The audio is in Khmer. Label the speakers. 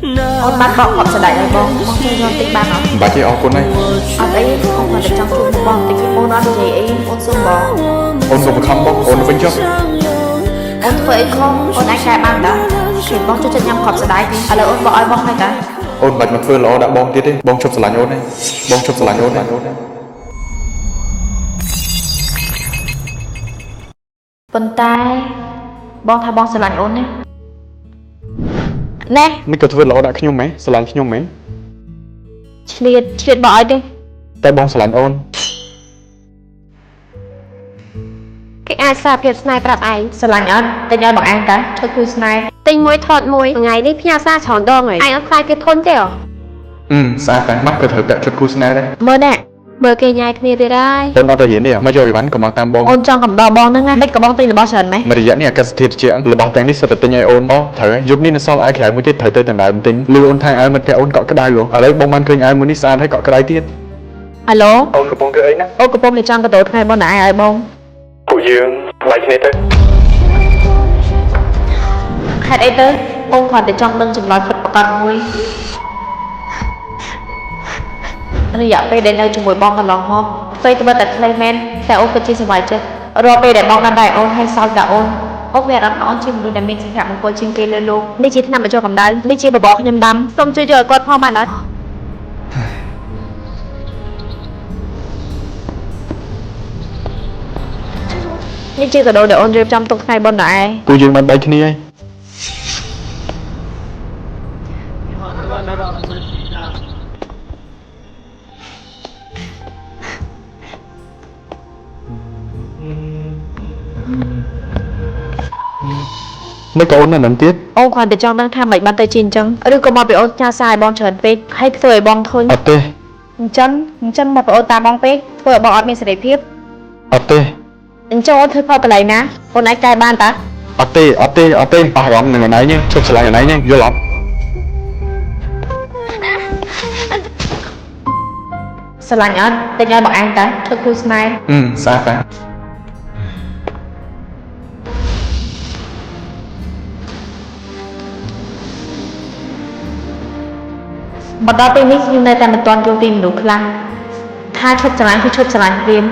Speaker 1: អូនបានបកកប់ស្ដាយហើយបងជួយយកតិចបានអត់
Speaker 2: បាច់ទេអរគុណហើយ
Speaker 1: អត់អីអូនគាត់តែចង់ជួយបងតិចអូនអត់និយាយអីអូនសុំបង
Speaker 2: អូនក៏បង្ខំបងអូនវិញចុះ
Speaker 1: អូនធ្វើអីខុសអូនអាចកែបានតាគេបងជួយចិត្តញ៉ាំកប់ស្ដាយទីឥឡូវអូនបកឲ្យបងហើយតា
Speaker 2: អូនបាច់មកធ្វើល្អដាក់បងទៀតទេបងជប់ស្រឡាញ់អូនទេបងជប់ស្រឡាញ់អូនទេ
Speaker 1: ប៉ុន្តែបងថាបងស្រឡាញ់អូនណាណែ
Speaker 2: នេះក៏ធ្វើល្អដាក់ខ្ញុំមែនស្រឡាញ់ខ្ញុំមែន
Speaker 1: ឆ្លៀតបកឲ្យទេ
Speaker 2: តែបងស្រឡាញ់អូន
Speaker 3: គេអាចសារភាពស្នេហ៍ប្រាប់ឯង
Speaker 1: ស្រឡាញ់អត់តែញ៉ាំបងឯងតាធ្វើគូស្នេហ៍
Speaker 3: ទិញមួយថតមួយថ្ងៃនេះផ្ញើសារច្រើនដងហើយឯងអត់ខ្លាចគេធន់ទេហ៎
Speaker 2: ស្អាតតែមកក៏ត្រូវដាក់ចិត្តគូស្នេហ៍ដែរ
Speaker 1: មើលណែ
Speaker 3: មើលគេញ៉ាយគ្នាទៀតហើយ
Speaker 2: អូនអត់ទៅរៀនទេមកយកអីវ៉ាន់ក៏មកតាមបង
Speaker 1: អូនចង់កំដរបងហ្នឹងណាមិនក៏បងទិញរបស់ច្រើនម៉េះ
Speaker 2: មួយរយៈនេះអាកាសធាតុជារបស់ទាំងនេះសិតតែទិញឲ្យអូនអូត្រូវហើយយប់នេះនៅសល់អាយក្រៅមួយទៀតត្រូវទៅដណ្ដើមទិញលឺអូនថាអាយមិត្តភក្តិអូនកក់ក្ដៅឥឡូវបងបានឃើញអាយមួយនេះស្អាតហើយកក់ក្ដៅទៀត
Speaker 1: អាឡូ
Speaker 2: អូនកំពុងធ្វើអីណា
Speaker 1: អូនកំពុងតែចង់កដោថ្ងៃបងណែឲ្យបង
Speaker 2: ពួកយើងបាយគ្នាទៅ
Speaker 1: ហេតុអីទៅអូនគាត់តែចង់ដឹងចម្លើយពិតប្រាកដមួយរយៈពេលដែលនៅជាមួយបងកន្លងមកពេលត្បិតតែខ្លីមែនតែអូនពិតជាសប្បាយចិត្តរាល់ពេលដែលបងបានដៃអូនហើយសោកតែអូនមានអារម្មណ៍អូនជាមនុស្សដែលមានសុភមង្គលជាងគេលើលោកនេះជាថ្នាំបញ្ចុះកម្ដៅនេះជាបបរខ្ញុំដាំសូមជួយយកឲ្យគាត់ផងបានអត់នេះជាកាដូដែលអូនរៀបចំទុកថ្ងៃបុណ្យដែរ
Speaker 2: ពួកយើងបានបាយគ្នាហើយ នេះក៏អូននៅនឹងទៀត
Speaker 1: អូនគាត់តែចង់ដឹងថាមិនបានទៅជាអញ្ចឹងឬក៏មកពីអូនផ្ញើសារឲ្យបងច្រើនពេកហើយធ្វើឲ្យបងធុញ
Speaker 2: អត់ទេ
Speaker 1: អញ្ចឹងមកពីអូនតាមបងពេកធ្វើឲ្យបងអត់មានសេរីភាព
Speaker 2: អត់ទេ
Speaker 1: អញ្ចឹងអូនធ្វើខុសកន្លែងណាអូនអាចកែបានតា
Speaker 2: អត់ទេអត់ទេអត់ទេអស់អារម្មណ៍នឹងអណៃនេះជប់ឆ្លាញ់អណៃនេះយល់អត់
Speaker 1: ស្រឡាញ់អត់តែញ៉ាំបងឯងតាធ្វើគូស្នេហ៍
Speaker 2: ស្អាតតែ
Speaker 1: មកដល់ពេលនេះខ្ញុំនៅតែមិនទាន់យល់ពីមនុស្សខ្លះថាឈប់ស្រឡាញ់គឺឈប់ស្រឡាញ់ព្រាម